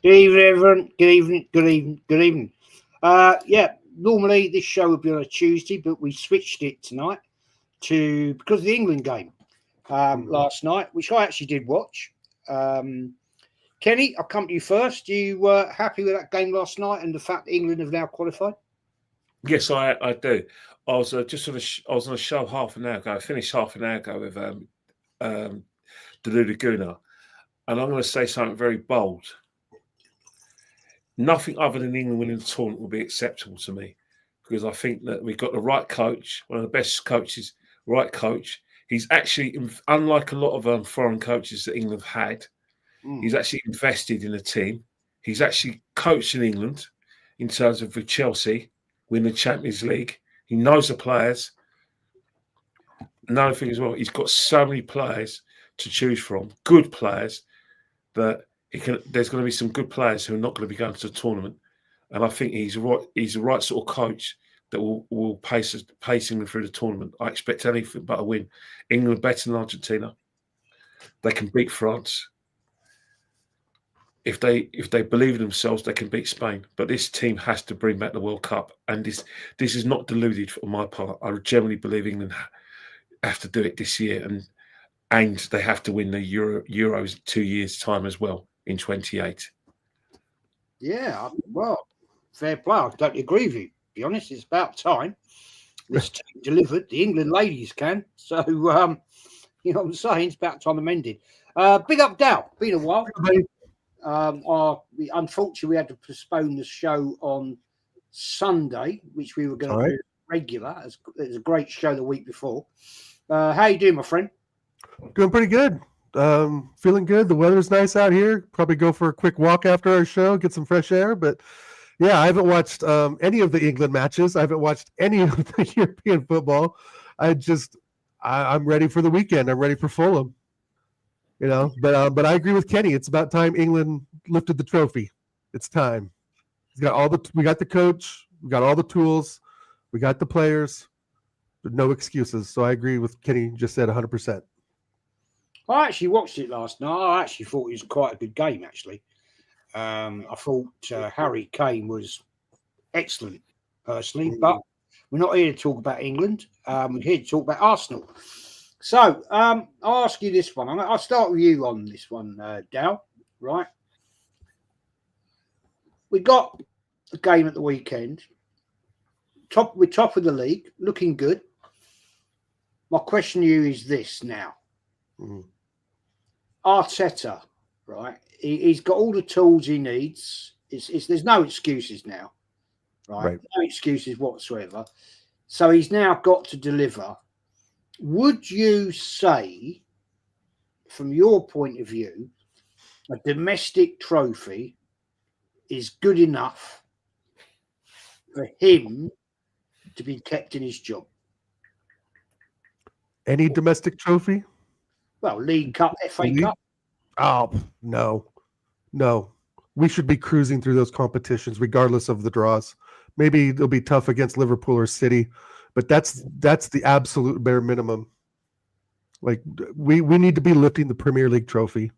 Good evening, everyone. Good evening. Good evening. Good evening. Normally this show would be on a Tuesday, but we switched it tonight because of the England game last night, which I actually did watch. Kenny, I'll come to you first. You were happy with that game last night and the fact that England have now qualified? Yes, I do. I was I was on a show half an hour ago. I finished half an hour ago with Deluded Guna, and I'm going to say something very bold. Nothing other than England winning the tournament will be acceptable to me, because I think that we've got the right coach, one of the best coaches, right coach. He's actually, unlike a lot of foreign coaches that England have had, he's actually invested in the team. He's actually coached in England in terms of with Chelsea, win the Champions League. He knows the players. Another thing as well, he's got so many players to choose from, good players, that there's going to be some good players who are not going to be going to the tournament. And I think he's the right sort of coach that will pace England through the tournament. I expect anything but a win. England better than Argentina. They can beat France. If they believe in themselves, they can beat Spain. But this team has to bring back the World Cup. And this is not deluded on my part. I generally believe England have to do it this year. And they have to win the Euros in 2 years' time as well, in 2028. Yeah, well, fair play. I totally agree with you. To be honest, it's about time this team delivered. The England ladies can. So, you know what I'm saying? It's about time amended. Big up, DAL. Been a while. Unfortunately, we had to postpone the show on Sunday, which we were going to do regular. It was a great show the week before. How you doing, my friend? Doing pretty good. Feeling good. The weather's nice out here. Probably go for a quick walk after our show, get some fresh air. But yeah, I haven't watched any of the England matches. I haven't watched any of the European football. I'm ready for the weekend. I'm ready for Fulham. You know, but I agree with Kenny. It's about time England lifted the trophy. It's time. We got the coach. We got all the tools. We got the players. But no excuses. So I agree with Kenny. Just said 100%. I actually watched it last night. I actually thought it was quite a good game, actually. I thought Harry Kane was excellent, personally. But we're not here to talk about England. We're here to talk about Arsenal. So I'll ask you this one. I'll start with you on this one, Dal. Right? We got a game at the weekend. We're top of the league, looking good. My question to you is this now. Arteta, right? He's got all the tools he needs. There's no excuses now, right? No excuses whatsoever. So he's now got to deliver. Would you say, from your point of view, a domestic trophy is good enough for him to be kept in his job? Any domestic trophy? Well, League Cup, FA Cup. Oh, no. We should be cruising through those competitions regardless of the draws. Maybe it'll be tough against Liverpool or City, but that's the absolute bare minimum. Like we need to be lifting the Premier League trophy.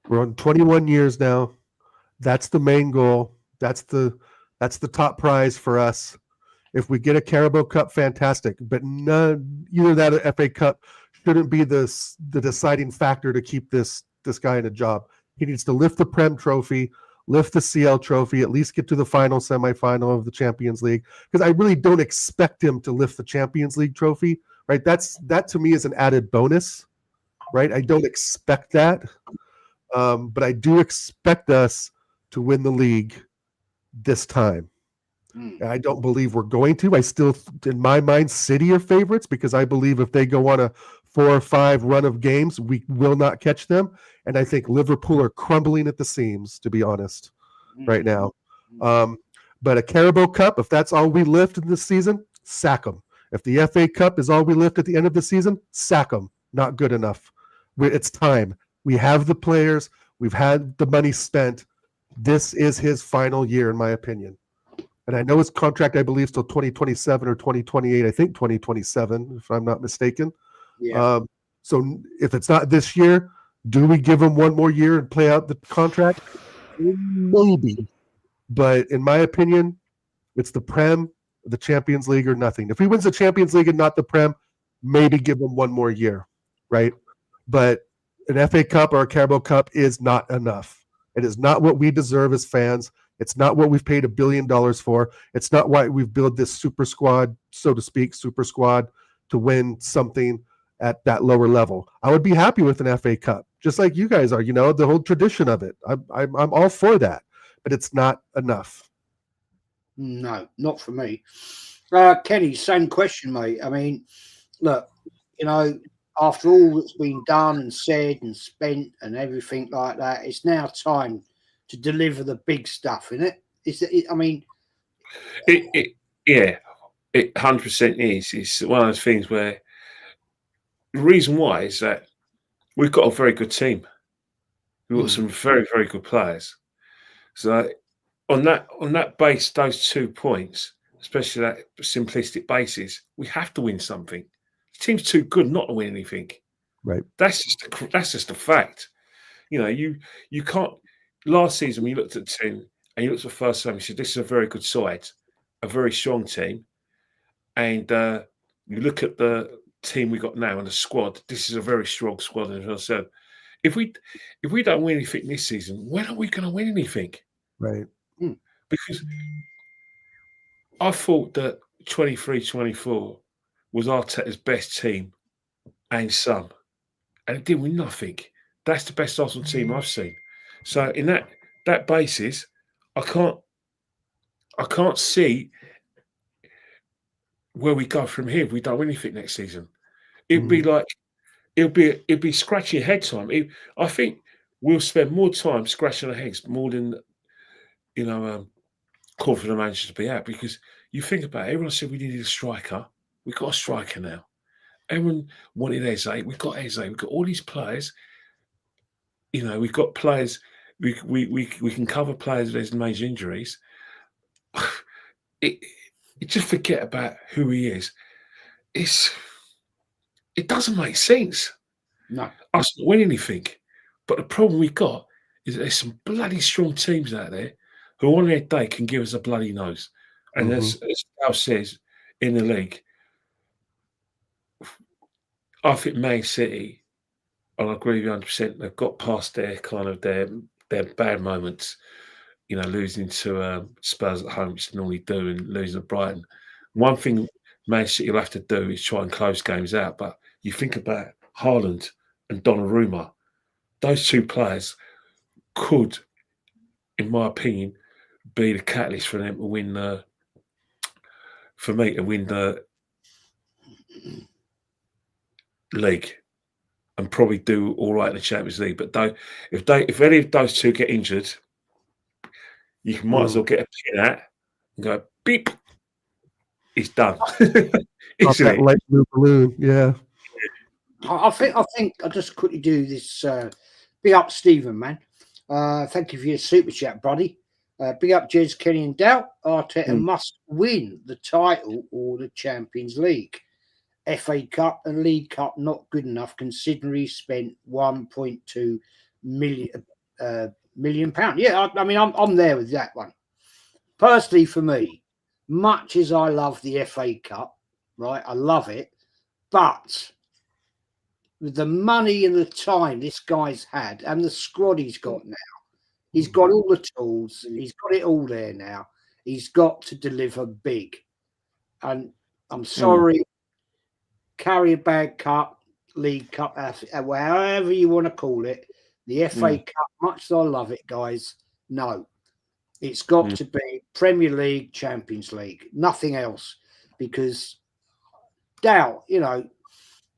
We're on 21 years now. That's the main goal. That's the top prize for us. If we get a Carabao Cup, fantastic. But either that or FA Cup shouldn't be the deciding factor to keep this guy in a job. He needs to lift the Prem trophy, lift the CL trophy, at least get to the final semifinal of the Champions League. Because I really don't expect him to lift the Champions League trophy, right? That to me is an added bonus, right? I don't expect that. But I do expect us to win the league this time. I don't believe we're going to. I still, in my mind, City are favorites because I believe if they go on a 4 or 5 run of games, we will not catch them. And I think Liverpool are crumbling at the seams, to be honest, right now. But a Carabao Cup, if that's all we lift in this season, sack them. If the FA Cup is all we lift at the end of the season, sack them. Not good enough. It's time. We have the players. We've had the money spent. This is his final year, in my opinion. And I know his contract, I believe, is till 2027 or 2028. I think 2027, if I'm not mistaken. Yeah. So if it's not this year, do we give him one more year and play out the contract? Maybe. But in my opinion, it's the Prem, the Champions League, or nothing. If he wins the Champions League and not the Prem, maybe give him one more year, right? But an FA Cup or a Carabao Cup is not enough. It is not what we deserve as fans. It's not what we've paid $1 billion for. It's not why we've built this super squad, so to speak, super squad to win something at that lower level. I would be happy with an FA Cup, just like you guys are, the whole tradition of it. I'm all for that, but it's not enough. No, not for me. Kenny, same question, mate. I mean, look, after all that's been done and said and spent and everything like that, it's now time to deliver the big stuff, isn't it? It 100% is. It's one of those things where the reason why is that we've got a very good team. We've got some very, very good players. So on that base, those 2 points, especially that simplistic basis, we have to win something. The team's too good not to win anything. Right. That's just a fact. You can't. Last season, when you looked at the team and you looked at the first time, you said this is a very good side, a very strong team, and you look at the team we got now and the squad. This is a very strong squad as well. So if we don't win anything this season, when are we going to win anything? Right. Because I thought that 23-24 was Arteta's best team and some, and it did win nothing. That's the best Arsenal team I've seen. So in that basis, I can't see where we go from here if we don't win anything next season. It'd be like it'd be scratching your head time. I think we'll spend more time scratching our heads more than call for the manager to be out, because you think about it, everyone said we needed a striker. We've got a striker now. Everyone wanted Eze. We've got Eze. We've got all these players. We've got players. We can cover players if there's major injuries. You just forget about who he is. It doesn't make sense. No. Us not winning anything. But the problem we've got is that there's some bloody strong teams out there who on their day can give us a bloody nose. And as Al says in the league, I think Man City, and I agree with you 100%, they've got past their kind of their bad moments, losing to Spurs at home, which they normally do, and losing to Brighton. One thing Man City will have to do is try and close games out. But you think about Haaland and Donnarumma, those 2 players could, in my opinion, be the catalyst for them to win the league and probably do all right in the Champions League. But if any of those 2 get injured, you might as well get a pin out and go beep. It's done. Isn't it? Light blue balloon, yeah. I think I'll just quickly do this. Big up Stephen, man. Thank you for your super chat, buddy. Big up Jez, Kenny and Dal. Arteta must win the title or the Champions League. FA Cup and League Cup not good enough considering he spent £1.2 million. Yeah, I mean I'm there with that one. Personally, for me, much as I love the FA Cup, right? I love it, but with the money and the time this guy's had and the squad he's got now, he's got all the tools. He's got it all there now. He's got to deliver big. And I'm sorry, Carrier Bag Cup, League Cup, however you want to call it, the FA Cup, much as I love it, guys, no. It's got to be Premier League, Champions League, nothing else. Because, Dow,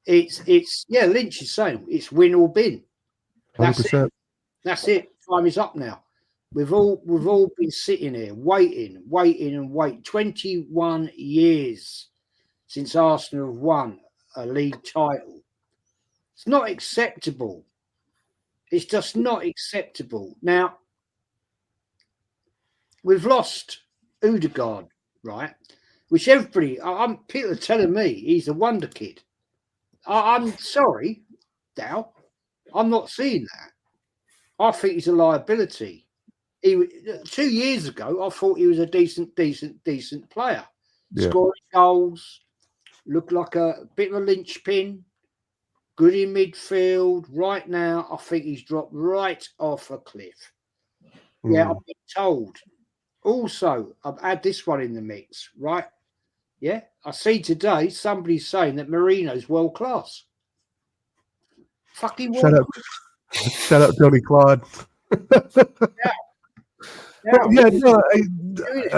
it's Lynch is saying it's win or bin. That's 100%. it. That's it. Time is up now. We've all been sitting here waiting. 21 years since Arsenal have won a league title. It's not acceptable. It's just not acceptable. Now, we've lost Odegaard, right? Which people are telling me he's a wonder kid. I'm sorry, Dow. I'm not seeing that. I think he's a liability. he 2 years ago, I thought he was a decent player. Yeah. Scoring goals, looked like a bit of a linchpin, good in midfield. Right now, I think he's dropped right off a cliff. Yeah, I've been told. Also, I've had this one in the mix, right? Yeah, I see today somebody's saying that Marino's world class. Fucking world. Shout out Tony Claude.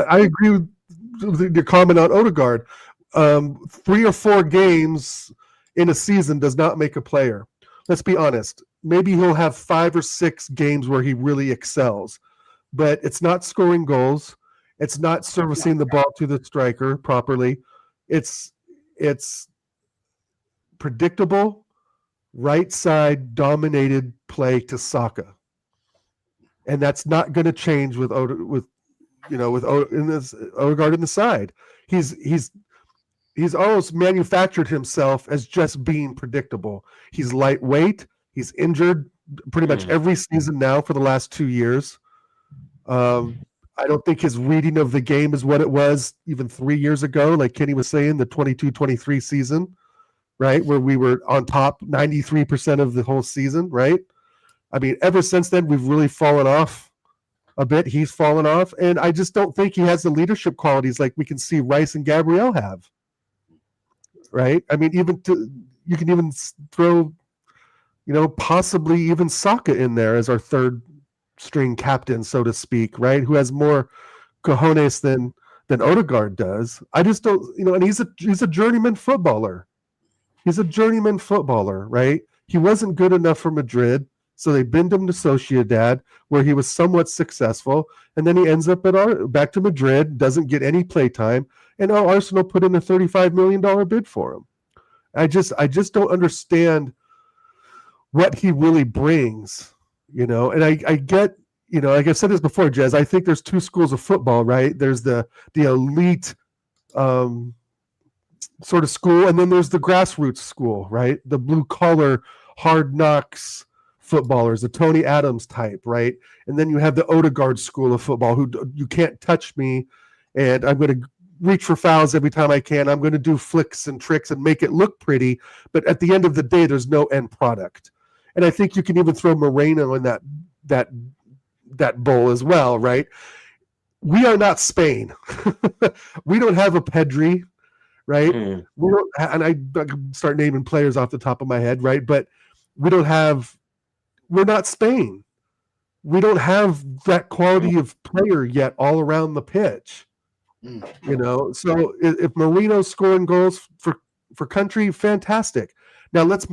I agree with your comment on Odegaard. 3 or 4 games in a season does not make a player. Let's be honest. Maybe he'll have 5 or 6 games where he really excels, but it's not scoring goals. It's not servicing the ball to the striker properly. It's predictable, right side dominated play to Saka, and that's not going to change with Odegaard in the side. He's almost manufactured himself as just being predictable. He's lightweight. He's injured pretty much every season now for the last 2 years. I don't think his reading of the game is what it was even 3 years ago, like Kenny was saying, the 22-23 season, right, where we were on top 93% of the whole season, right? I mean, ever since then, we've really fallen off a bit. He's fallen off, and I just don't think he has the leadership qualities like we can see Rice and Gabriel have, right? I mean, you can even throw, possibly even Saka in there as our third string captain, so to speak, right? Who has more cojones than Odegaard does. I just don't, and he's a journeyman footballer. He's a journeyman footballer, right? He wasn't good enough for Madrid, so they binned him to Sociedad, where he was somewhat successful, and then he ends up back to Madrid, doesn't get any play time, and now Arsenal put in a $35 million bid for him. I just don't understand what he really brings. And I get, like I said this before, Jez, I think there's 2 schools of football, right? There's the elite sort of school, and then there's the grassroots school, right? The blue collar, hard knocks footballers, the Tony Adams type, right? And then you have the Odegaard school of football, who you can't touch me, and I'm going to reach for fouls every time I can. I'm going to do flicks and tricks and make it look pretty, but at the end of the day, there's no end product. And I think you can even throw Moreno in that bowl as well, right? We are not Spain. We don't have a Pedri, right? We don't, and I can start naming players off the top of my head, right? But we're not Spain. We don't have that quality of player yet all around the pitch. So if Marino's scoring goals for country, fantastic. Now let's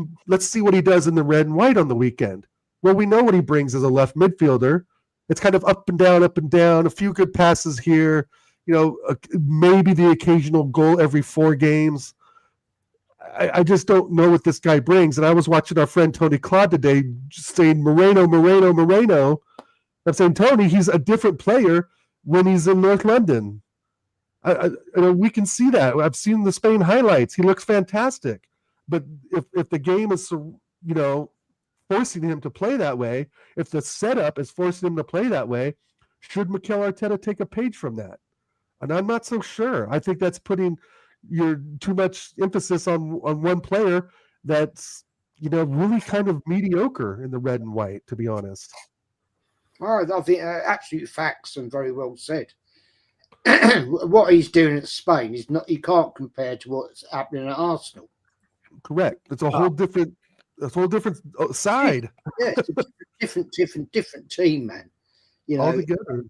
see what he does in the red and white on the weekend. Well, we know what he brings as a left midfielder. It's kind of up and down, a few good passes here, maybe the occasional goal every 4 games. I just don't know what this guy brings. And I was watching our friend Tony Claude today just saying Moreno. I'm saying, Tony, he's a different player when he's in North London. We can see that. I've seen the Spain highlights. He looks fantastic. But if the game is, forcing him to play that way, if the setup is forcing him to play that way, should Mikel Arteta take a page from that? And I'm not so sure. I think that's putting too much emphasis on one player that's, really kind of mediocre in the red and white, to be honest. Oh, I think absolute facts and very well said. What he's doing at Spain is not. He can't compare to what's happening at Arsenal. Correct. It's a whole different side. Yeah, it's a different team, man. Altogether.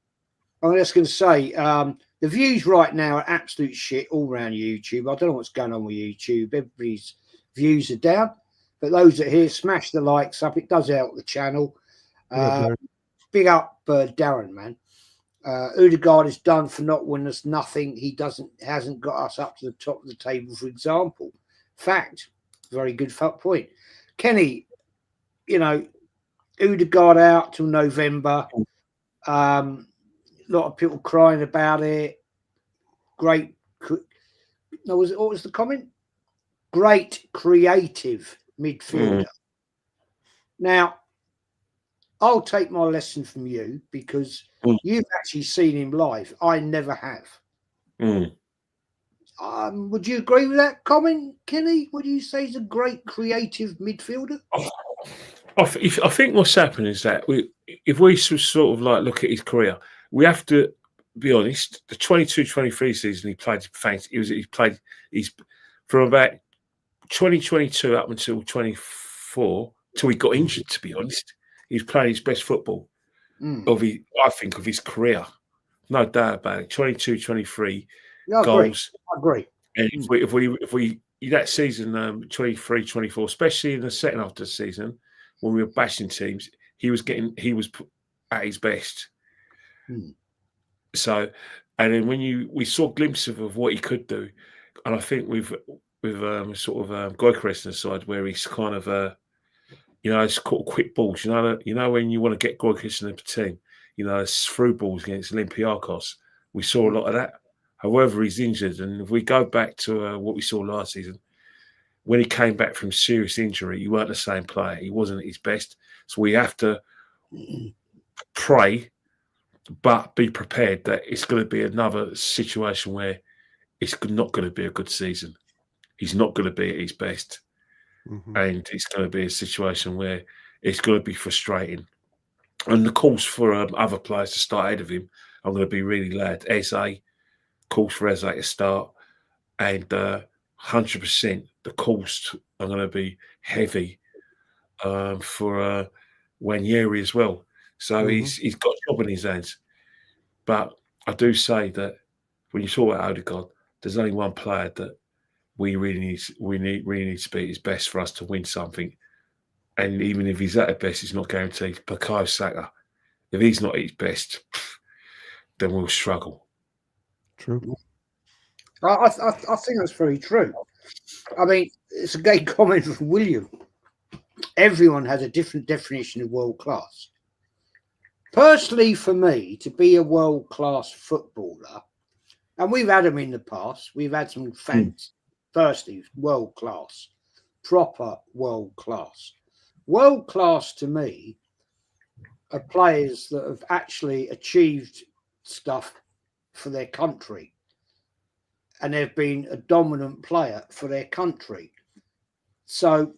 I'm just going to say, the views right now are absolute shit all around YouTube. I don't know what's going on with YouTube. Everybody's views are down. But those that are here, smash the likes up. It does help the channel. Big up Darren, man. Odegaard is done for not winning us nothing. He hasn't got us up to the top of the table, for example. Fact. Very good point. Kenny, Odegaard out till November. A lot of people crying about it. Great. No, what was the comment? Great creative midfielder. Now, I'll take my lesson from you because you've actually seen him live. I never have. Would you agree with that comment, Kenny? Would you say he's a great creative midfielder? I think what's happened is that if we sort of like look at his career, we have to be honest. The 22-23 season he played he's from about 2022 up until 24 till he got injured. To be honest, he's playing his best football of his career. No doubt about it. 22-23 goals. I agree. And if we that season 23-24, especially in the second half of the season when we were bashing teams, he was at his best. So, and then when we saw glimpses of what he could do, and I think with sort of Gyökeres on the side where he's kind of it's called quick balls. You know when you want to get Gyökeres in the team, it's through balls against Olympiacos. We saw a lot of that. However, he's injured, and if we go back to what we saw last season, when he came back from serious injury, he weren't the same player. He wasn't at his best. So we have to pray, but be prepared that it's going to be another situation where it's not going to be a good season. He's not going to be at his best. And it's going to be a situation where it's going to be frustrating. And the calls for other players to start ahead of him, I'm going to be really glad. Eze, calls for Eze to start, and 100% the calls are going to be heavy for Wanyeri as well. So he's got a job in his hands. But I do say that when you talk about Odegaard, there's only one player that we really need to be at his best for us to win something. And even if he's at his best, it's not guaranteed. Bukayo Saka, if he's not at his best, then we'll struggle. True. I think that's very true. I mean, it's a great comment from William. Everyone has a different definition of world class. Personally, for me, to be a world class footballer, and we've had them in the past, we've had some fans. Firstly, world class, proper world class. World class to me are players that have actually achieved stuff for their country, and they've been a dominant player for their country. So,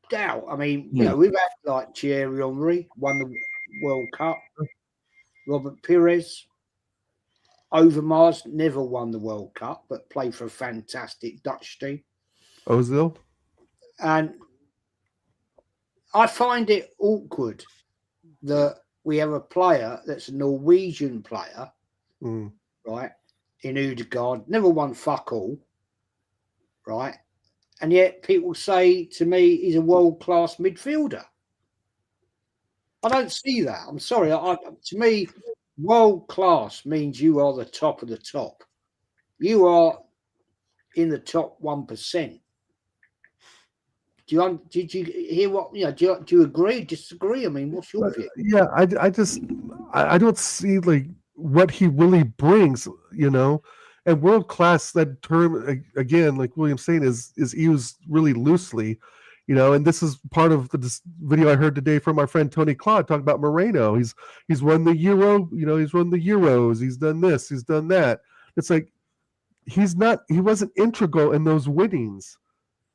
DAL, I mean, we've had like Thierry Henry, won the World Cup, Robert Pires, Overmars never won the World Cup, but played for a fantastic Dutch team. Ozil. And I find it awkward that we have a player that's a Norwegian player, right, in Odegaard, never won fuck all, right? And yet people say to me he's a world-class midfielder. I don't see that. I'm sorry. To me, world class means you are the top of the top. You are in the top 1%. Did you hear what? Do you agree? Disagree? I mean, what's your view? Yeah, I don't see like what he really brings. And world class, that term again, like William's saying, is used really loosely. And this is part of this video I heard today from our friend Tony Claude talking about Moreno. He's won the Euro, he's won the Euros, he's done this, he's done that. It's like he wasn't integral in those winnings,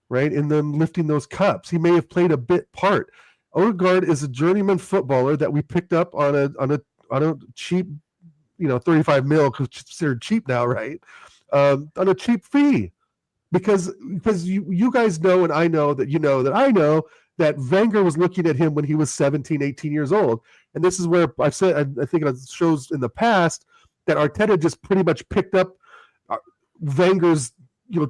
right? In them lifting those cups. He may have played a bit part. Odegaard is a journeyman footballer that we picked up on a cheap, 35 mil, because it's considered cheap now, right? On a cheap fee. Because you guys know, and I know that I know that Wenger was looking at him when he was 17, 18 years old. And this is where I've said, I think it shows in the past that Arteta just pretty much picked up Wenger's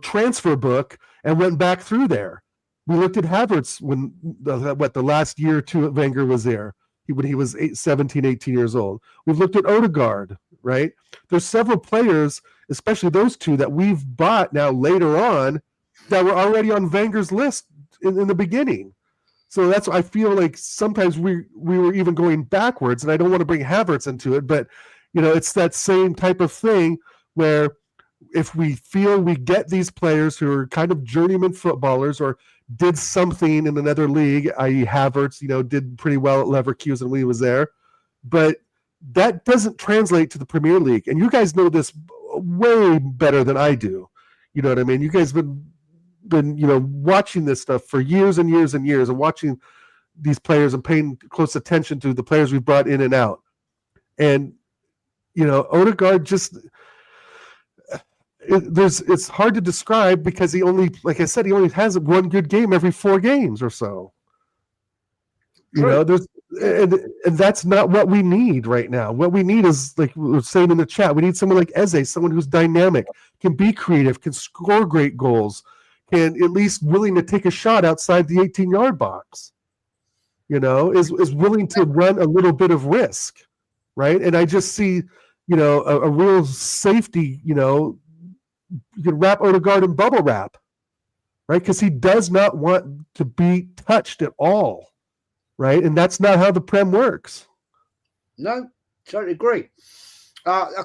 transfer book and went back through there. We looked at Havertz when the last year or two Wenger was there, when he was 17, 18 years old. We've looked at Odegaard, right? There's several players, especially those two, that we've bought now later on that were already on Wenger's list in the beginning. So that's, I feel like sometimes we were even going backwards, and I don't want to bring Havertz into it, but it's that same type of thing where if we feel we get these players who are kind of journeyman footballers, or did something in another league, i.e. Havertz, did pretty well at Leverkusen when he was there. But that doesn't translate to the Premier League. And you guys know this way better than I do. You know what I mean? You guys have been watching this stuff for years and years and years, and watching these players and paying close attention to the players we've brought in and out. And, Odegaard just... It's hard to describe because he only, like I said, he only has one good game every 4 games or so. There's and that's not what we need right now. What we need is, like we were saying in the chat, we need someone like Eze, someone who's dynamic, can be creative, can score great goals, can at least willing to take a shot outside the 18-yard box. Is willing to run a little bit of risk, right? And I just see, a real safety, you can wrap Odegaard in bubble wrap, right? Because he does not want to be touched at all, right? And that's not how the Prem works. No, totally agree.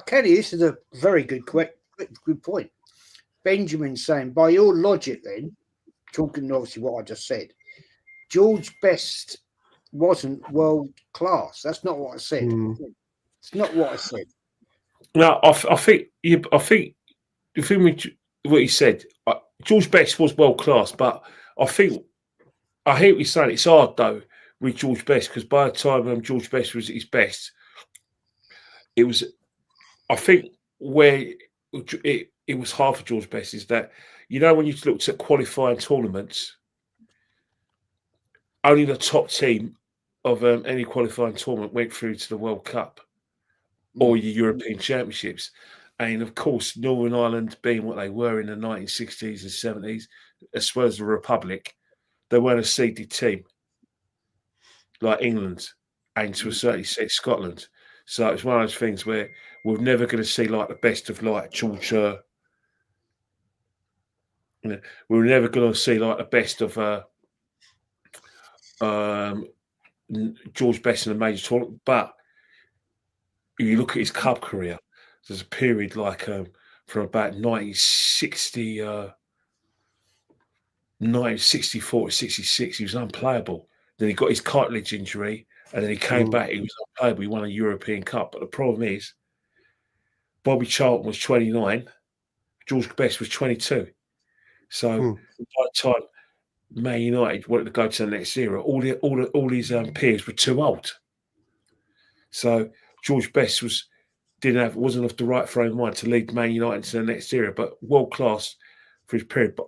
Kenny, this is a very good point. Benjamin saying, by your logic then, talking obviously what I just said, George Best wasn't world class. That's not what I said. It's not what I said. No, I think the thing with what he said, George Best was world class, but I think I hear what you're saying. It's hard though with George Best, because by the time George Best was at his best, it was. I think where it was hard for George Best is that when you looked at qualifying tournaments, only the top team of any qualifying tournament went through to the World Cup or your European Championships. And of course, Northern Ireland being what they were in the 1960s and 70s, as well as the Republic, they weren't a seeded team like England and to a certain extent Scotland. So it's one of those things where we're never going to see like the best of like George. We're never going to see like the best of George Best in a major tournament. But if you look at his club career, there's a period like from about 1964 to 66, he was unplayable. Then he got his cartilage injury, and then he came back. He was unplayable. He won a European Cup. But the problem is, Bobby Charlton was 29, George Best was 22. So by the time Man United wanted to go to the next era, all his peers were too old. So George Best wasn't of the right frame of mind to lead Man United to the next era, but world class for his period. But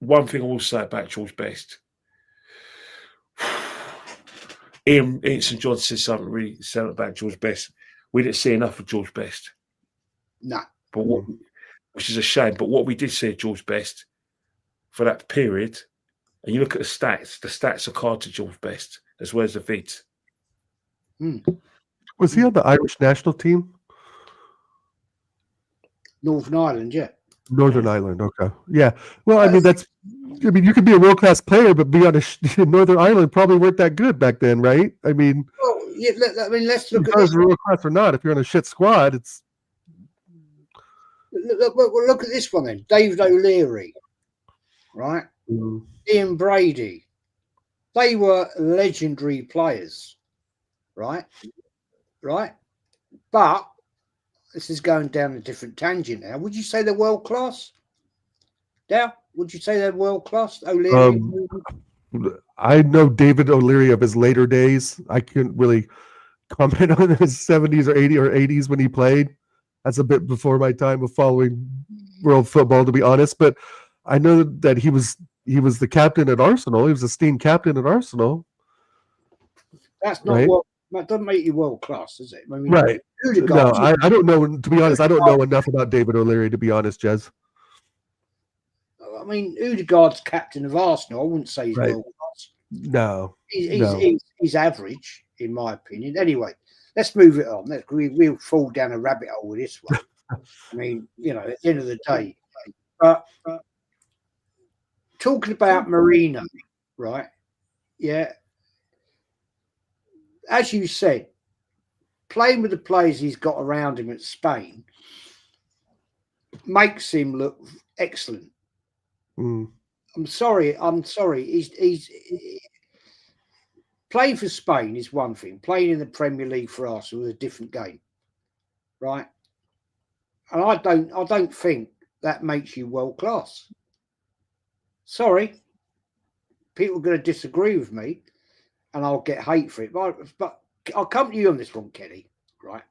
one thing I will say about George Best, Ian St. John said something really sad about George Best. We didn't see enough of George Best. No. But which is a shame. But what we did see of George Best for that period, and you look at the stats are card to George Best as well as the vids. Was he on the Irish national team? Northern Ireland, yeah. Northern Ireland, okay. Yeah. Well, I mean, you could be a world-class player, but be on Northern Ireland probably weren't that good back then, right? I mean, well, yeah, let's look at this. World-class or not, if you're on a shit squad, it's... Look at this one then. David O'Leary, right? Ian Brady. They were legendary players, right? Right? But this is going down a different tangent now. Would you say they're world class? DAL, would you say they're world class? O'Leary? I know David O'Leary of his later days. I couldn't really comment on his 70s or 80s when he played. That's a bit before my time of following world football, to be honest. But I know that he was the captain at Arsenal. He was a esteemed captain at Arsenal. That's not right? That doesn't make you world class, does it? I mean, right. No, I don't know. To be honest, I don't know enough about David O'Leary, to be honest, Jez. I mean, Odegaard's captain of Arsenal. I wouldn't say he's world class. No. He's average, in my opinion. Anyway, let's move it on. We'll fall down a rabbit hole with this one. I mean, at the end of the day. Talking about Marino, right? Yeah. As you said, playing with the players he's got around him at Spain makes him look excellent. I I'm sorry. He's playing for Spain is one thing. Playing in the Premier League for Arsenal is a different game, right? And I don't think that makes you world class. Sorry, people are going to disagree with me, and I'll get hate for it. But I'll come to you on this one, Kenny. Right?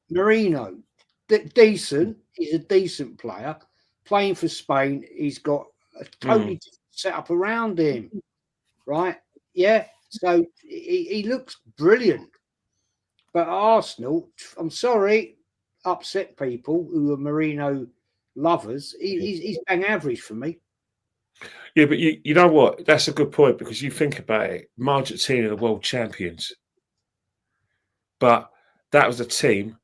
Marino, decent. He's a decent player. Playing for Spain, he's got a totally different setup around him. Right? Yeah. So he looks brilliant. But Arsenal, I'm sorry, upset people who are Marino lovers. He's bang average for me. Yeah, but you know what? That's a good point, because you think about it. Argentina are the world champions, but that was a team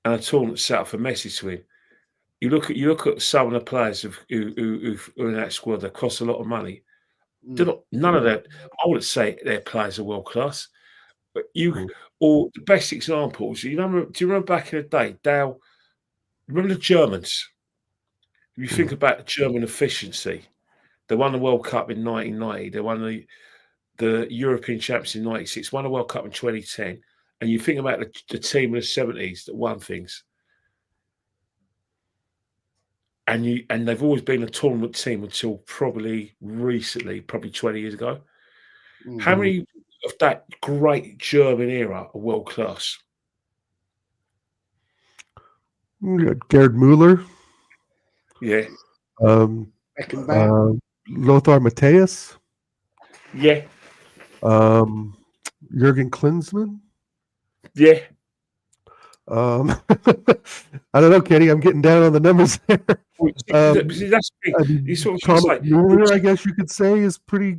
and a tournament set up for Messi to win. You look at some of the players who are in that squad that cost a lot of money. None of that. I wouldn't say their players are world class, but or the best examples. Do you remember back in the day, DAL? Remember the Germans? If you think about the German efficiency, they won the World Cup in 1990. They won the European Champions in 96. Won the World Cup in 2010. And you think about the team in the 70s that won things. And they've always been a tournament team until probably recently, probably 20 years ago. How many of that great German era are world class? Gerd Müller. Yeah. Lothar Matthäus. Yeah. Jurgen Klinsmann. Yeah. I don't know, Kenny. I'm getting down on the numbers there. That's you sort of Thomas like, Müller, I guess you could say, was pretty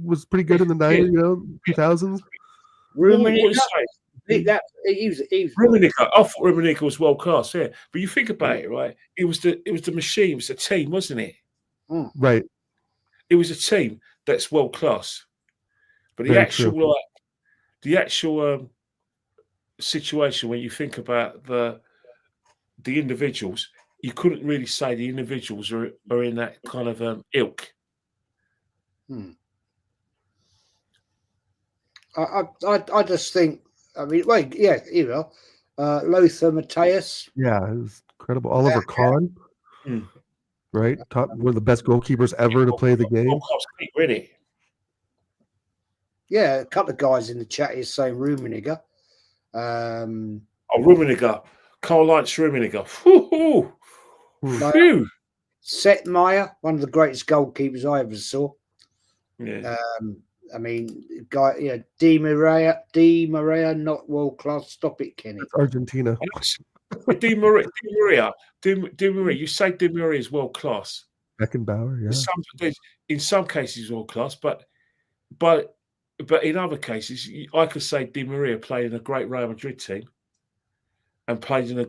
good in the 90s, 2000s. Rummenigge. Rummenigge. I thought Rummenigge was world class. Yeah, but you think about it, right? It was the machine. It was the team, wasn't it? Right. It was a team that's world class. But the actual situation, when you think about the individuals, you couldn't really say the individuals are in that kind of ilk. I just think, I mean, wait, yeah, you know, Lothar Matthäus. Yeah, it was incredible. Oliver Kahn, right? One of the best goalkeepers ever to play the game. Really? Yeah, a couple of guys in the chat is saying Rummenigge. Rummenigge. Karl-Heinz Rummenigge. Seth Meyer, one of the greatest goalkeepers I ever saw. Yeah. I mean, guy, yeah, Di Maria, not world class. Stop it, Kenny. That's Argentina. Di Maria. You say Di Maria is world class. Beckenbauer, yeah. In some cases, world class, but in other cases, I could say Di Maria played in a great Real Madrid team, and played in a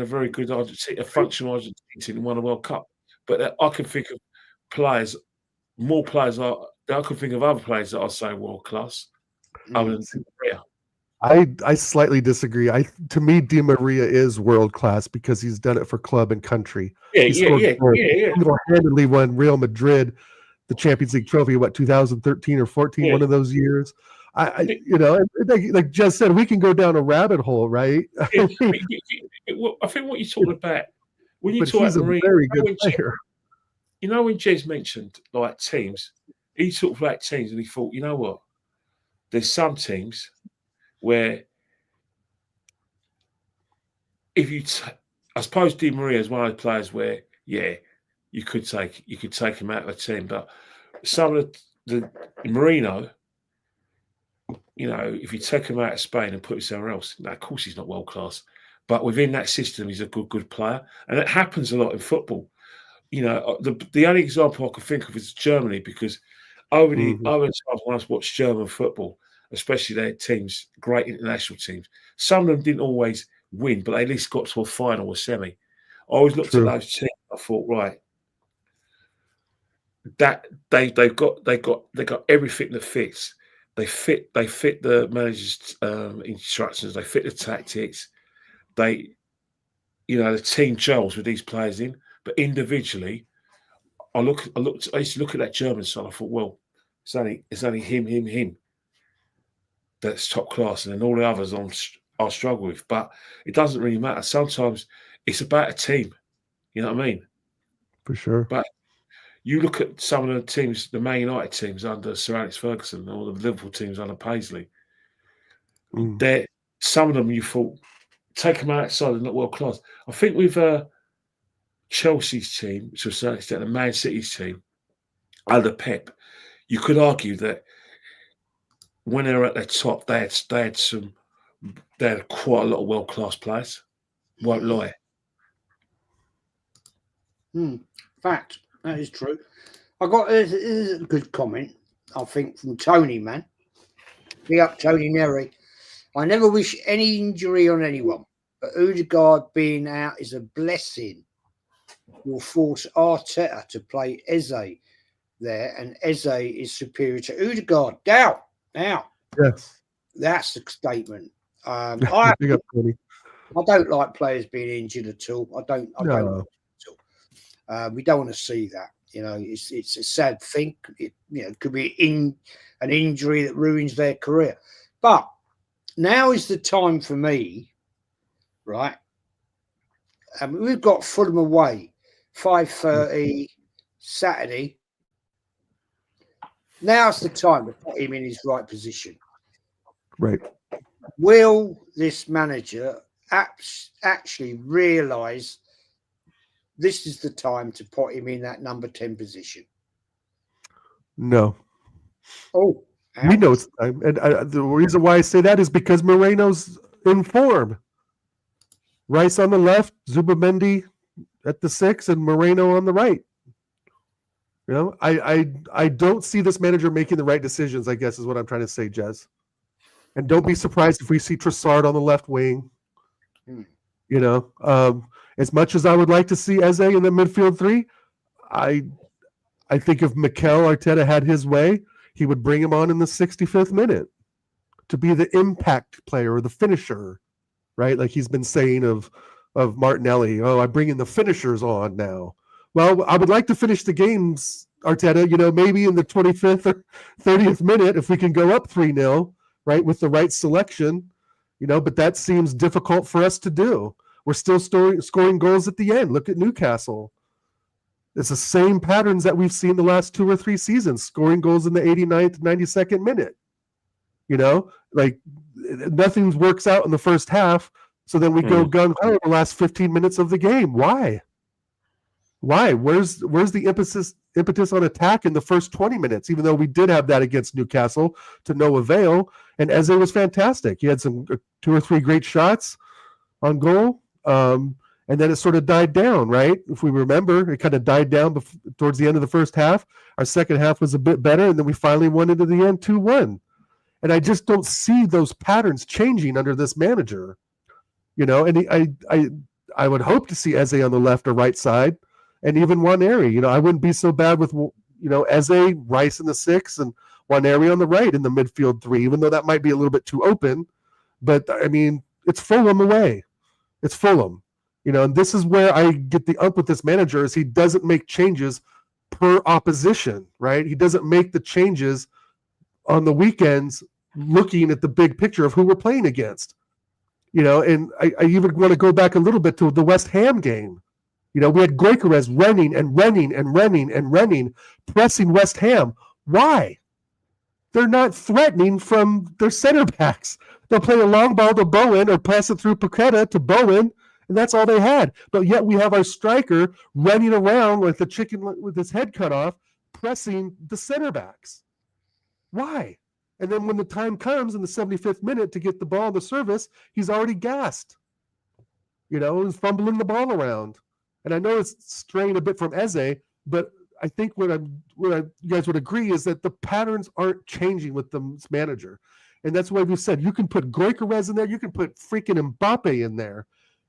very good Argentina, a functional Argentina team, and won a World Cup. But I can think of more players. I can think of other players that I say world class, other than Di Maria. I slightly disagree. To me, Di Maria is world class because he's done it for club and country. He single-handedly won Real Madrid the Champions League trophy, 2013 or 14, one of those years. Like Jess said, we can go down a rabbit hole, right? I think what you're talking about when you talk about Marino, very good player. You know, when Jez mentioned like teams, he talked about teams and he thought, you know what? There's some teams where I suppose Di Maria is one of the players where, you could take him out of a team, but some of the Marino, you know, if you take him out of Spain and put him somewhere else, now, of course he's not world class, but within that system, he's a good player, and it happens a lot in football. You know, the only example I can think of is Germany, because over the times when I watched German football, especially their teams, great international teams, some of them didn't always win, but they at least got to a final or semi. I always looked at those teams. I thought, right, that they got everything that fits. They fit the manager's instructions. They fit the tactics. The team gels with these players in. But individually, I used to look at that German side. I thought, well, it's only him. That's top class, and then all the others I struggle with. But it doesn't really matter. Sometimes it's about a team. You know what I mean? For sure. But you look at some of the teams, the Man United teams under Sir Alex Ferguson, or the Liverpool teams under Paisley. Some of them you thought, take them outside, they're not world class. I think with Chelsea's team, to a certain extent, and Man City's team, under Pep, you could argue that when they were at their top, they had quite a lot of world class players. Won't lie. Fact, that is true. This is a good comment, I think, from Tony, man. Be up, Tony Neri. I never wish any injury on anyone, but Odegaard being out is a blessing. Will force Arteta to play Eze there, and Eze is superior to Odegaard. Now, yes, that's the statement. I don't like players being injured at all. I don't. We don't want to see that. You know, it's a sad thing. It could be an injury that ruins their career. But now is the time for me, right? We've got Fulham away, 5:30 Saturday. Now's the time to put him in his right position. Right. Will this manager actually realise this is the time to put him in that number 10 position? No. Oh, we know it's time. And the reason why I say that is because Moreno's in form. Rice on the left, Zubimendi at the 6, and Moreno on the right. You know, I don't see this manager making the right decisions, I guess is what I'm trying to say, Jez. And don't be surprised if we see Trossard on the left wing. You know, as much as I would like to see Eze in the midfield 3, I think if Mikel Arteta had his way, he would bring him on in the 65th minute to be the impact player or the finisher, right? Like he's been saying of Martinelli. Oh, I'm bringing the finishers on now. Well, I would like to finish the games, Arteta, you know, maybe in the 25th or 30th minute if we can go up 3-0, right, with the right selection, you know, but that seems difficult for us to do. We're still scoring goals at the end. Look at Newcastle. It's the same patterns that we've seen the last 2 or 3 seasons, scoring goals in the 89th, 92nd minute. You know, like nothing works out in the first half, so then we go gung-ho the last 15 minutes of the game. Why? Where's the impetus on attack in the first 20 minutes, even though we did have that against Newcastle to no avail, and Eze was fantastic. He had some 2 or 3 great shots on goal, and then it sort of died down, right? If we remember, it kind of died down towards the end of the first half. Our second half was a bit better, and then we finally won into the end 2-1. And I just don't see those patterns changing under this manager, you know. And I would hope to see Eze on the left or right side, and even Nwaneri. You know, I wouldn't be so bad with, you know, Eze, Rice in the 6, and Nwaneri on the right in the midfield 3, even though that might be a little bit too open. But I mean, it's Fulham away. It's Fulham, you know, and this is where I get the up with this manager is he doesn't make changes per opposition, right? He doesn't make the changes on the weekends looking at the big picture of who we're playing against, you know. And I even want to go back a little bit to the West Ham game. You know, we had Gyökeres running, pressing West Ham. Why? They're not threatening from their center backs. They'll play a long ball to Bowen or pass it through Paqueta to Bowen, and that's all they had. But yet we have our striker running around like the chicken with his head cut off, pressing the center backs. Why? And then when the time comes in the 75th minute to get the ball in the service, he's already gassed. You know, he's fumbling the ball around. And I know it's straying a bit from Eze, but I think what you guys would agree is that the patterns aren't changing with the manager. And that's why we said you can put Gyökeres in there, you can put freaking Mbappe in there,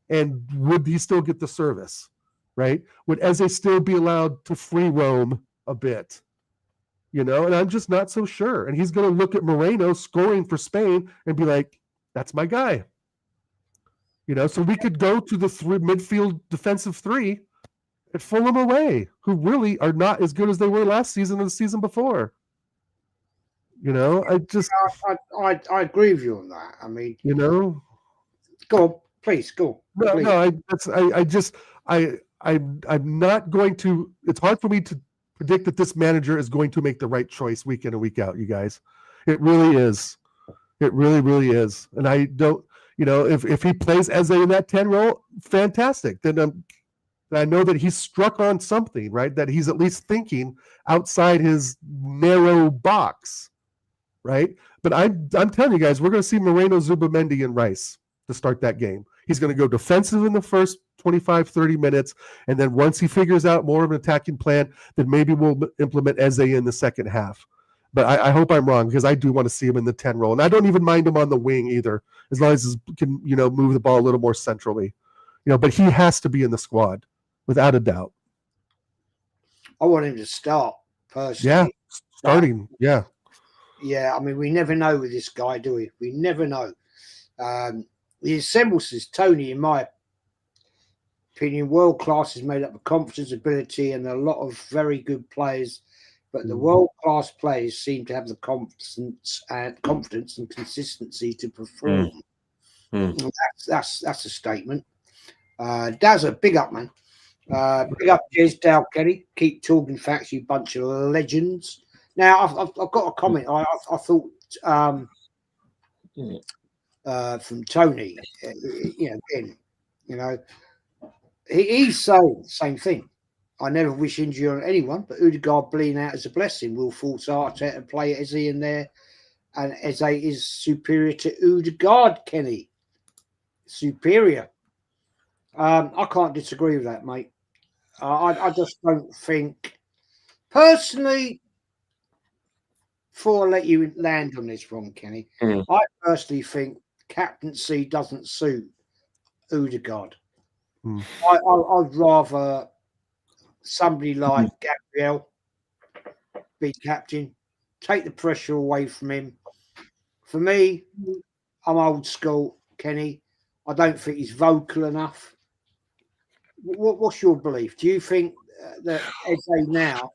and would he still get the service, right? Would Eze still be allowed to free roam a bit? You know, and I'm just not so sure. And he's going to look at Moreno scoring for Spain and be like, that's my guy. You know, so we could go to the midfield defensive 3 at Fulham away, who really are not as good as they were last season or the season before. You know, I agree with you on that. I mean, you know, go on, please, go. no, please. I'm not going to. It's hard for me to predict that this manager is going to make the right choice week in and week out. You guys, it really is. It really, really is. And I don't, if he plays Eze in that 10 role, fantastic. Then I know that he's struck on something, right? That he's at least thinking outside his narrow box, right? But I'm telling you guys, we're going to see Moreno, Zubamendi, and Rice to start that game. He's going to go defensive in the first 25, 30 minutes. And then once he figures out more of an attacking plan, then maybe we'll implement Eze in the second half. But I hope I'm wrong, because I do want to see him in the 10 role. And I don't even mind him on the wing either, as long as he can, move the ball a little more centrally. But he has to be in the squad, without a doubt. I want him to start, personally. Yeah, starting, yeah. Yeah, I mean, we never know with this guy, do we? We never know. He assembles Tony, in my opinion, world class is made up of confidence, ability, and a lot of very good players. But the world-class players seem to have the confidence and consistency to perform. That's a statement. Daz, a big up, man. Big up, DAL Kenny. Keep talking facts, you bunch of legends. Now, I've got a comment. I thought from Tony. He's saying the same thing. I never wish injury on anyone, but Odegaard bleeding out is a blessing. Will force Arteta and play Eze in there, and Eze is superior to Odegaard, Kenny. Superior. I can't disagree with that, mate. I just don't think, personally, before I let you land on this one, Kenny, I personally think captaincy doesn't suit Odegaard. I'd rather somebody like Gabriel be captain, take the pressure away from him. For me, I'm old school, Kenny. I don't think he's vocal enough. What's your belief? Do you think that Eze now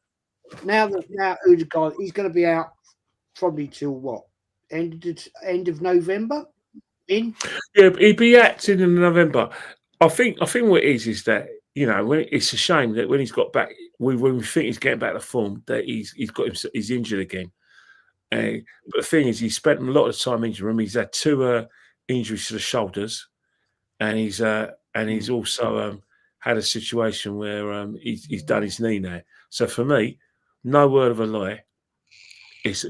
Odegaard, he's going to be out probably till what? End of November? Yeah, he'd be acting in November. I think what it is that, it's a shame that when he's got back, when we think he's getting back to form, that he's injured again. But the thing is, he spent a lot of time injured. He's had 2 injuries to the shoulders, and he's also had a situation where he's done his knee now. So for me, no word of a lie, it's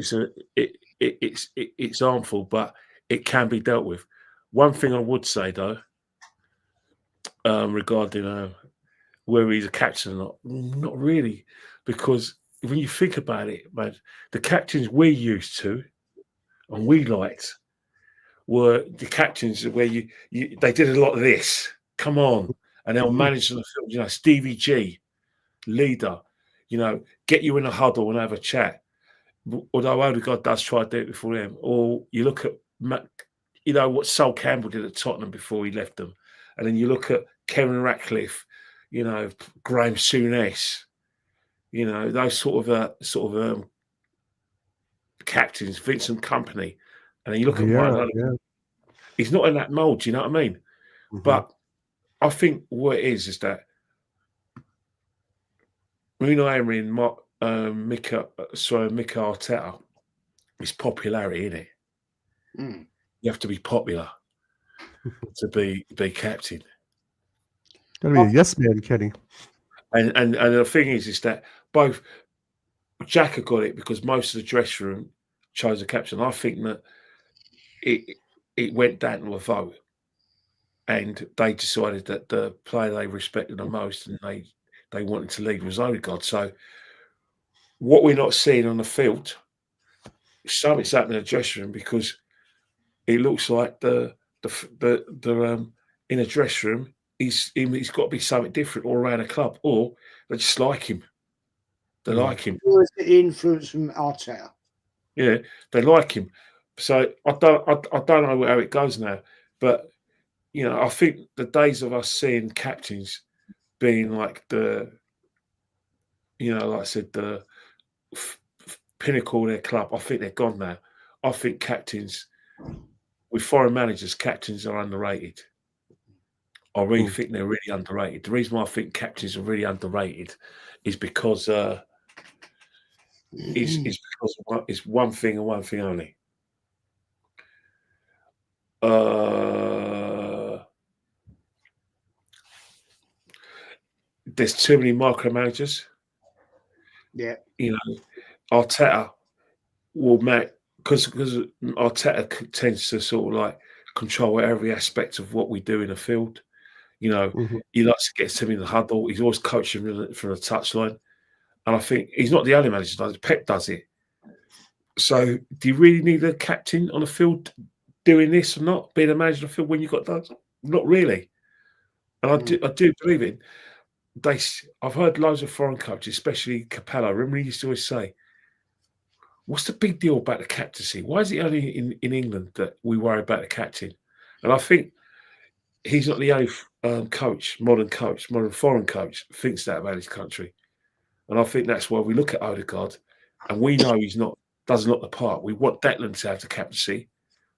harmful, but it can be dealt with. One thing I would say though, regarding whether he's a captain or not really, because when you think about it, man, the captains we're used to and we liked were the captains where they did a lot of this. Come on, and they'll manage the field. Stevie G, leader. Get you in a huddle and have a chat. Although Odegaard does try to do it before him. Or you look at what Sol Campbell did at Tottenham before he left them, and then you look at Kevin Ratcliffe, Graham Souness, those sort of captains, Vincent Kompany, and then you look at he's not in that mould. You know what I mean? Mm-hmm. But I think what it is that Unai Emery and Mikel Arteta is popularity, isn't it? You have to be popular to be captain. Gotta be a yes man, Kenny. And the thing is that both Xhaka got it because most of the dressing room chose a captain. I think that it went down to a vote, and they decided that the player they respected the most and they wanted to lead was Odegaard. So what we're not seeing on the field, something's happening in the dressing room, because it looks like the in a dressing room, he's got to be something different all around the club, or they just like him. They like him. Where's the influence from Arteta? Yeah, they like him. So I don't know how it goes now, but I think the days of us seeing captains being like the, like I said, the pinnacle of their club. I think they're gone now. I think captains, with foreign managers, captains are underrated. I really think they're really underrated. The reason why I think captains are really underrated is because it's one thing and one thing only. There's too many micromanagers. Yeah. Arteta will make, because Arteta tends to sort of like control every aspect of what we do in the field. He likes to get to me in the huddle. He's always coaching from the touchline. And I think he's not the only manager that does it. Pep does it. So do you really need a captain on the field doing this or not? Being a manager on the field when you've got that? Not really. And I do believe it. I've heard loads of foreign coaches, especially Capello. Remember, he used to always say, "What's the big deal about the captaincy? Why is it only in England that we worry about the captain?" And I think he's not the only modern foreign coach thinks that about his country. And I think that's why we look at Odegaard and we know he's doesn't look the part. We want Declan to have the captaincy,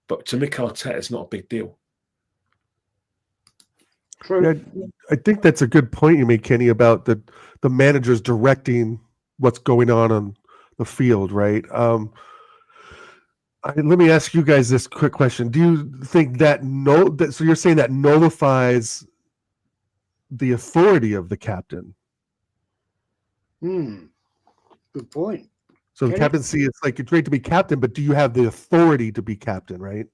but to Mikel Arteta, it's not a big deal. True. Yeah, I think that's a good point you made, Kenny, about the managers directing what's going on the field, right? Let me ask you guys this quick question. Do you think so you're saying that nullifies the authority of the captain? Good point. So the captaincy, it's like it's great to be captain, but do you have the authority to be captain, right?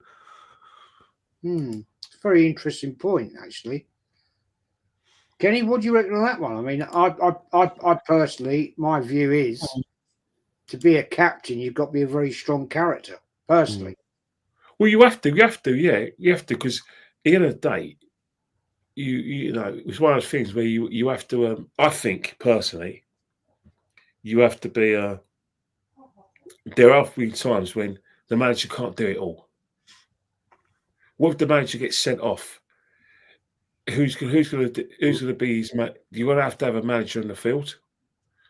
It's a very interesting point, actually. Kenny, what do you reckon on that one? I mean, I personally, my view is to be a captain, you've got to be a very strong character, personally. Well, you have to, yeah. You have to, because at the end of the day, it's one of those things where you have to, I think, personally, you have to be, there have been times when the manager can't do it all. What if the manager gets sent off? Who's going to be his manager? You're going to have a manager in the field.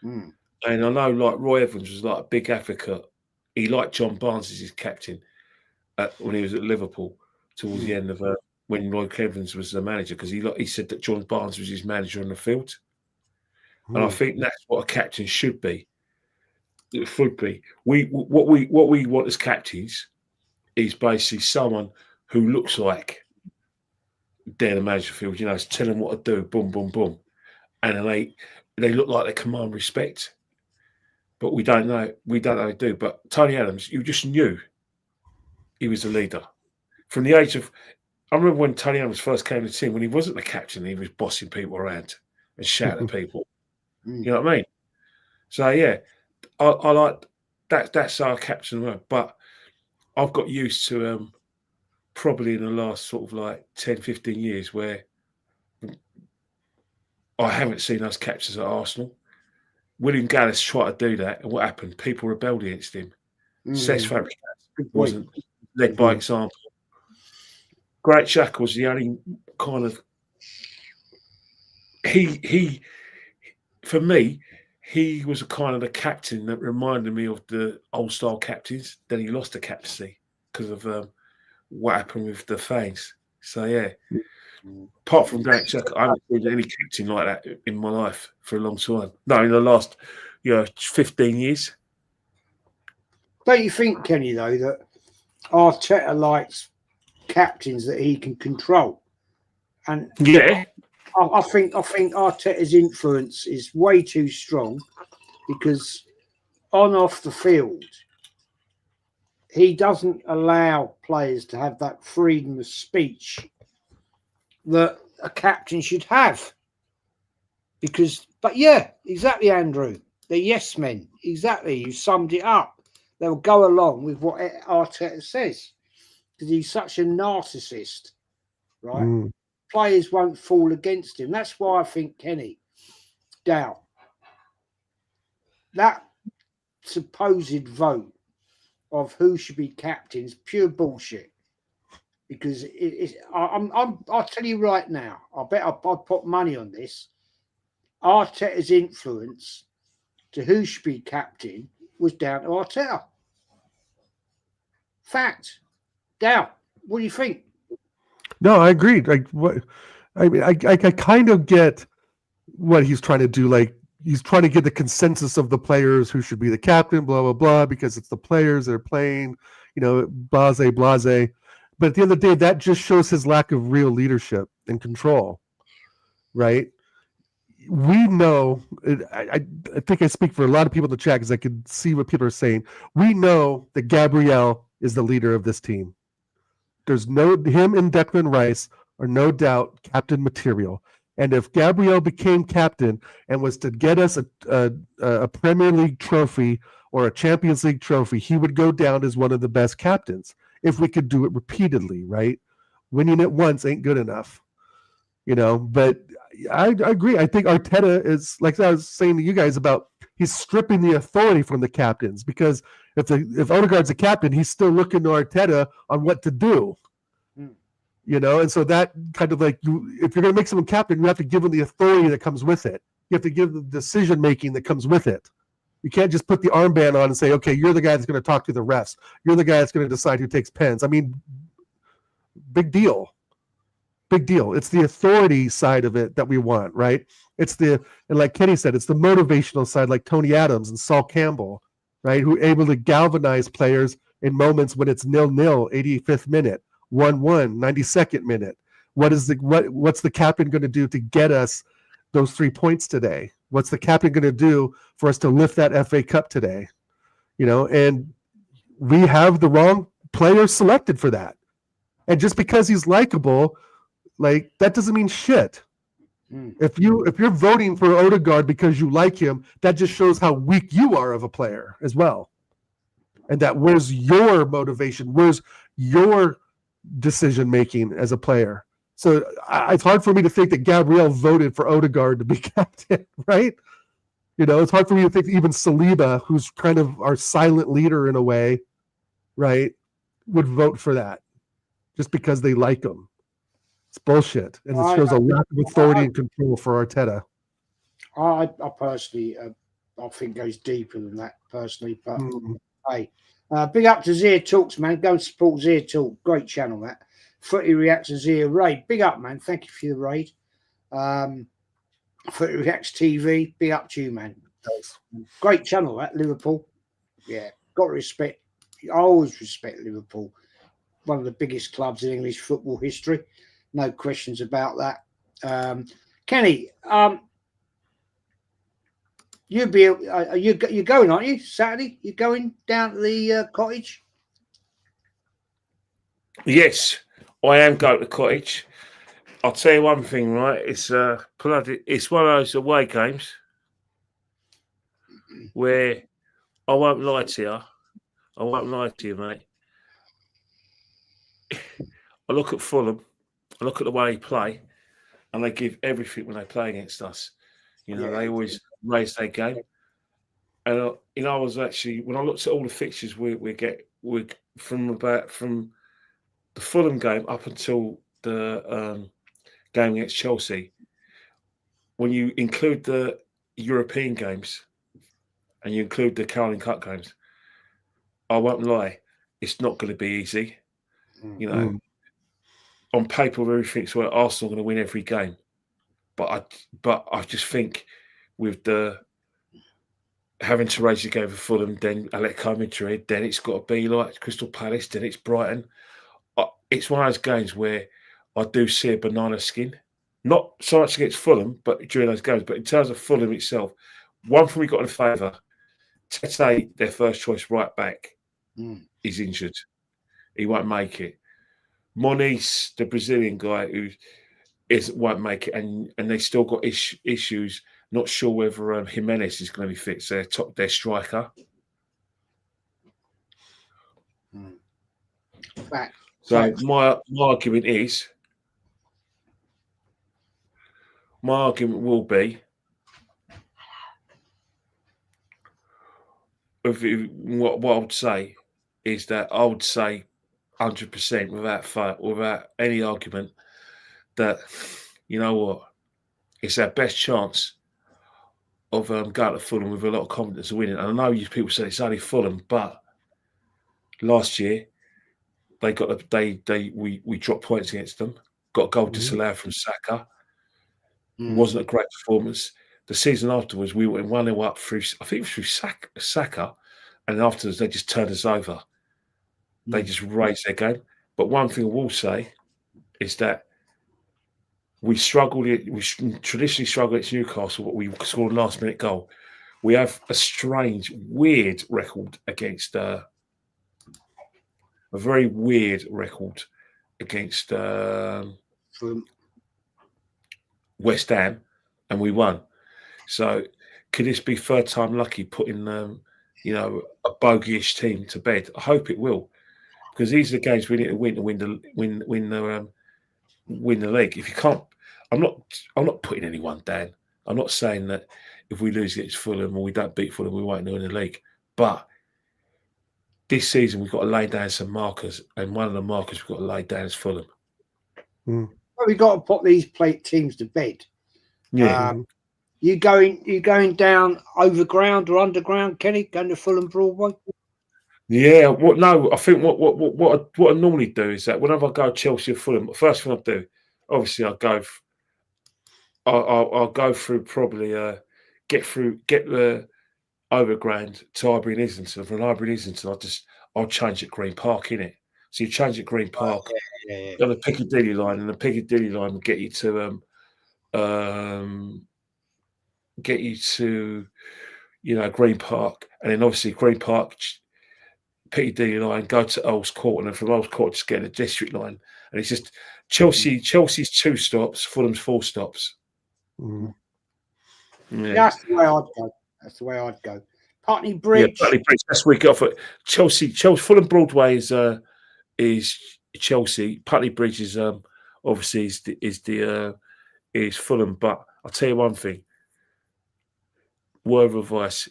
And I know, like, Roy Evans was like a big advocate. He liked John Barnes as his captain when he was at Liverpool towards the end of when Roy Evans was the manager, because he said that John Barnes was his manager in the field. And I think that's what a captain should be. It should be. What we want as captains is basically someone who looks like they're the manager field, tell them what to do, boom, boom, boom. And then they look like they command respect. But we don't know how to do. But Tony Adams, you just knew he was a leader. From the age of, I remember when Tony Adams first came to the team, when he wasn't the captain, he was bossing people around and shouting at people. You know what I mean? So yeah, I like that. That's our captain. But I've got used to probably in the last sort of like 10, 15 years where I haven't seen us captains at Arsenal. William Gallas tried to do that, and what happened? People rebelled against him. Cesc Fabregas wasn't led by example. Granit Xhaka was the only kind of he for me, he was a kind of the captain that reminded me of the old style captains. Then he lost the captaincy because of what happened with the fans. So yeah, apart from Granit Xhaka, I haven't seen any captain like that in my life for a long time. No, in the last 15 years. Don't you think, Kenny, though, that Arteta likes captains that he can control? And yeah, I think Arteta's influence is way too strong, because on off the field, he doesn't allow players to have that freedom of speech that a captain should have. But yeah, exactly, Andrew. They're yes men. Exactly. You summed it up. They'll go along with what Arteta says, because he's such a narcissist, right? Players won't fall against him. That's why I think, Kenny, DAL, that supposed vote of who should be captain is pure bullshit. Because I'll tell you right now, I bet I'd put money on this. Arteta's influence to who should be captain was down to Arteta. Fact. DAL, what do you think? No, I agree. Like what? I mean, I kind of get what he's trying to do. Like he's trying to get the consensus of the players who should be the captain, blah blah blah, because it's the players that are playing. Blase. But at the end of the day, that just shows his lack of real leadership and control, right? We know, I think I speak for a lot of people in the chat because I can see what people are saying. We know that Gabriel is the leader of this team. There's him and Declan Rice are no doubt captain material. And if Gabriel became captain and was to get us a Premier League trophy or a Champions League trophy, he would go down as one of the best captains if we could do it repeatedly, right? Winning it once ain't good enough, but I agree. I think Arteta is, like I was saying to you guys about, he's stripping the authority from the captains, because if Odegaard's a captain, he's still looking to Arteta on what to do. And so that kind of like, if you're going to make someone captain, you have to give him the authority that comes with it. You have to give the decision making that comes with it. You can't just put the armband on and say, okay, you're the guy that's going to talk to the refs. You're the guy that's going to decide who takes pens. I mean, big deal. Big deal. It's the authority side of it that we want, right? And like Kenny said, it's the motivational side, like Tony Adams and Saul Campbell, right? Who are able to galvanize players in moments when it's 0-0, 85th minute, 1-1, 92nd minute. What's the captain going to do to get us those 3 points today? What's the captain going to do for us to lift that FA Cup today? And we have the wrong player selected for that. And just because he's likable, like, that doesn't mean shit. If you're voting for Odegaard because you like him, that just shows how weak you are of a player as well. And that where's your motivation? Where's your decision making as a player? So it's hard for me to think that Gabriel voted for Odegaard to be captain, right? It's hard for me to think that even Saliba, who's kind of our silent leader in a way, right, would vote for that just because they like him. It's bullshit, and it shows a lack of authority and control for Arteta. I personally, I think goes deeper than that personally. But hey, big up to Zia Talks, man. Go and support Zia Talk. Great channel, that. Footy Reacts and Zia Raid. Big up, man. Thank you for the raid. Footy Reacts TV. Big up to you, man. Thanks. Great channel, that, Liverpool. Yeah, got to respect. I always respect Liverpool. One of the biggest clubs in English football history. No questions about that. Kenny, you're going, aren't you? Saturday, you're going down to the cottage? Yes, I am going to the cottage. I'll tell you one thing, right? It's it's one of those away games where I won't lie to you. I won't lie to you, mate. I look at Fulham. I look at the way they play, and they give everything when they play against us. They always raise their game. And I was actually, when I looked at all the fixtures we get from the Fulham game up until the game against Chelsea. When you include the European games and you include the Carling Cup games, I won't lie, it's not going to be easy. On paper, everything's where Arsenal are going to win every game, but I just think with the having to raise the game for Fulham, then Atletico Madrid, then it's got to be like Crystal Palace, then it's Brighton. It's one of those games where I do see a banana skin, not so much against Fulham, but during those games. But in terms of Fulham itself, one thing we got in favour: Tete, their first choice right back, is injured. He won't make it. Moniz, the Brazilian guy who won't make it, and they still got issues. Not sure whether Jimenez is going to be fit. So their striker. Fact. So my argument will be, what I would say is that I would say 100% without any argument that, you know what, it's our best chance going to Fulham with a lot of confidence of winning. And I know you people say it's only Fulham, but last year we dropped points against them. Got a goal disallowed from Saka. It wasn't a great performance. The season afterwards, we went 1-0 up through, I think it was through Saka, and afterwards they just turned us over. They just raised their game. But one thing I will say is that we traditionally struggle against Newcastle, but we scored a last-minute goal. We have a strange, weird record against a very weird record against West Ham, and we won. So could this be third time lucky putting a bogey-ish team to bed? I hope it will, because these are the games we need to win the league. If you can't, I'm not putting anyone down. I'm not saying that if we lose against Fulham or we don't beat Fulham, we won't win the league. But this season we've got to lay down some markers, and one of the markers we've got to lay down is Fulham. Well, we've got to put these teams to bed. Yeah. You going down overground or underground, Kenny? Going to Fulham Broadway? Yeah. I think what I normally do is that whenever I go Chelsea or Fulham, first thing I do, obviously I'll go through probably get the overground to Highbury and Islington. From Highbury and Islington, I'll change at Green Park, innit? So you change at Green Park on the Piccadilly line, and the Piccadilly line will get you to Green Park, and then obviously Green Park, Piccadilly line, go to Earls Court, and then from Earls Court just get the District line, and it's just Chelsea's 2 stops, Fulham's 4 stops. Yeah, that's the way I'd go. Putney Bridge. Yeah, Putney Bridge. That's where we got for Chelsea. Fulham Broadway is Chelsea. Putney Bridge is obviously is Fulham. But I'll tell you one thing. Word of advice: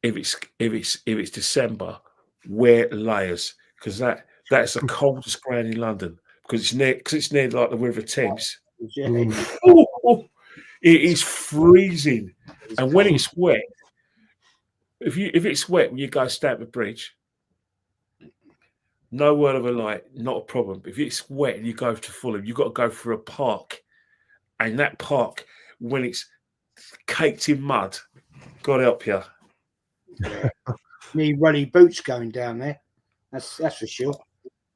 if it's December, wear layers, because that's the coldest ground in London, because it's near like the River Thames. It is freezing, and when it's wet, if it's wet when you go Stamford Bridge, no word of a lie, not a problem. If it's wet and you go to Fulham, you've got to go through a park, and that park, when it's caked in mud, God help you. Yeah. Need ruddy boots going down there. That's for sure.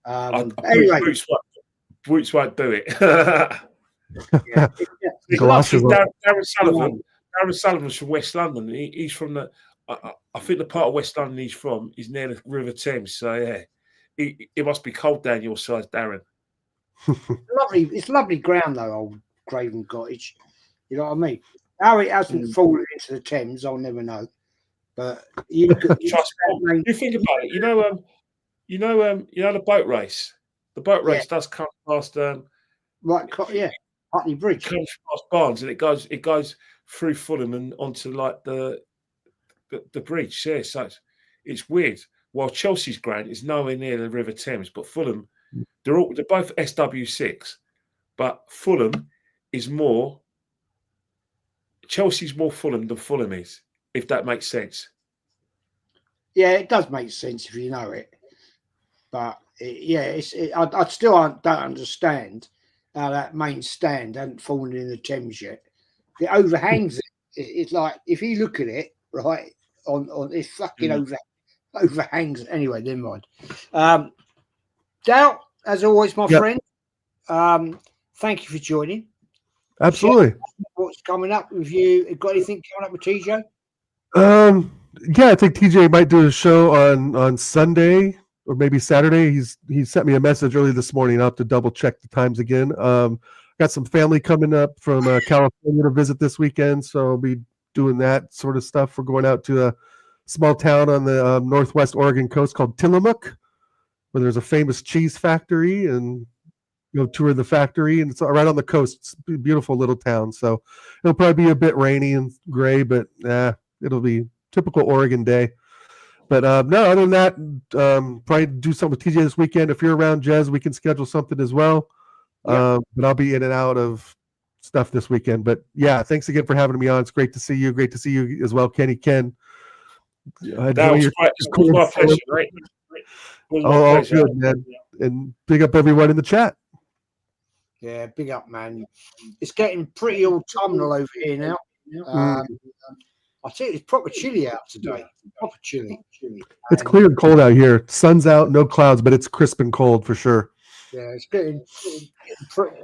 Anyway, boots won't do it. Yeah. Darren Sullivan's from West London. He's from I think the part of West London he's from is near the River Thames. So yeah, it must be cold down your side, Darren. It's lovely ground though, old Craven Cottage. You know what I mean? How it hasn't fallen into the Thames, I'll never know. But you think about it. You know the boat race. The boat race does come past. Putney Bridge. It comes past Barnes, and it goes through Fulham and onto like the bridge. Yeah, so it's weird. While Chelsea's ground is nowhere near the River Thames, but Fulham, they're both SW6, but Fulham is more. Chelsea's more Fulham than Fulham is, if that makes sense. Yeah, it does make sense if you know it. But I still don't understand how that main stand hasn't fallen in the Thames yet. It overhangs it. It's like, if you look at it, right, on it fucking overhangs. Anyway, never mind. DAL, as always, my friend, thank you for joining. Absolutely. What's coming up with you? Got anything coming up with TJ? I think TJ might do a show on Sunday or maybe Saturday. He sent me a message early this morning. I'll have to double check the times again. Got some family coming up from California to visit this weekend, so I'll be doing that sort of stuff. We're going out to a small town on the northwest Oregon coast called Tillamook, where there's a famous cheese factory, and tour the factory, and it's right on the coast. It's a beautiful little town. So it'll probably be a bit rainy and gray, but it'll be typical Oregon day. But no, other than that, probably do something with TJ this weekend. If you're around, Jez, we can schedule something as well. But I'll be in and out of stuff this weekend. But yeah, thanks again for having me on. It's great to see you. Great to see you as well, Kenny. Ken. That was great. It was my pleasure, mate. It was my pleasure. Good, man. And big up everyone in the chat. Yeah, big up, man. It's getting pretty autumnal over here now. I think it's proper chilly out today. Proper chilly. It's clear and cold out here. Sun's out, no clouds, but it's crisp and cold for sure. Yeah, it's getting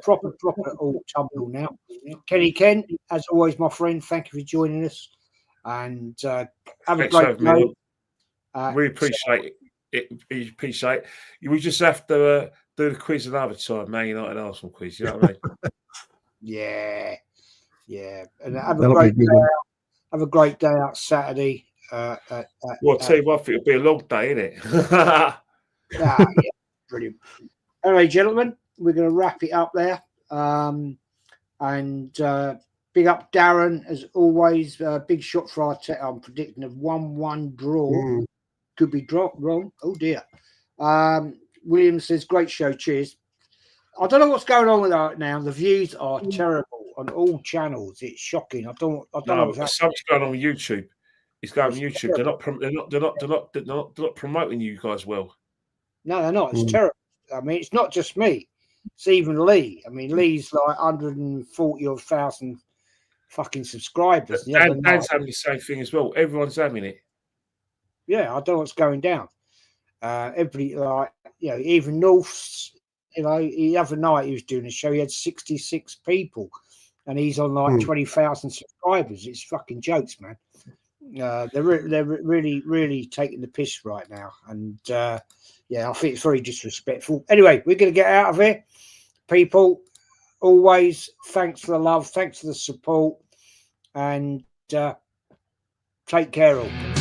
proper autumnal now. Kenny Ken, as always, my friend, thank you for joining us. And have a great day. We appreciate it. We appreciate it. We just have to do the quiz another time, Man United Arsenal quiz. You know what I mean? Yeah. And have a great day out. Have a great day out Saturday. Well, I'll tell you what, it'll be a long day, isn't it? Yeah, brilliant. Anyway, gentlemen, we're going to wrap it up there. And big up Darren, as always. Big shot for Arteta. I'm predicting a 1-1 draw. Could be wrong. Oh, dear. William says, great show. Cheers. I don't know what's going on with that now. The views are terrible on all channels. It's shocking. I don't know what's something's going on with YouTube. It's going on YouTube. They're not promoting you guys well. No, they're not. It's terrible. I mean, it's not just me. It's even Lee. I mean, Lee's like 140,000 fucking subscribers. Dan's having the same thing as well. Everyone's having it. Yeah, I don't know what's going down. Everybody, like, you know, even North's, you know, the other night he was doing a show, he had 66 people and he's on like 20,000 subscribers. It's fucking jokes, man. They're really, really taking the piss right now. And yeah, I think it's very disrespectful. Anyway, we're going to get out of here. People, always, thanks for the love, thanks for the support, and take care all.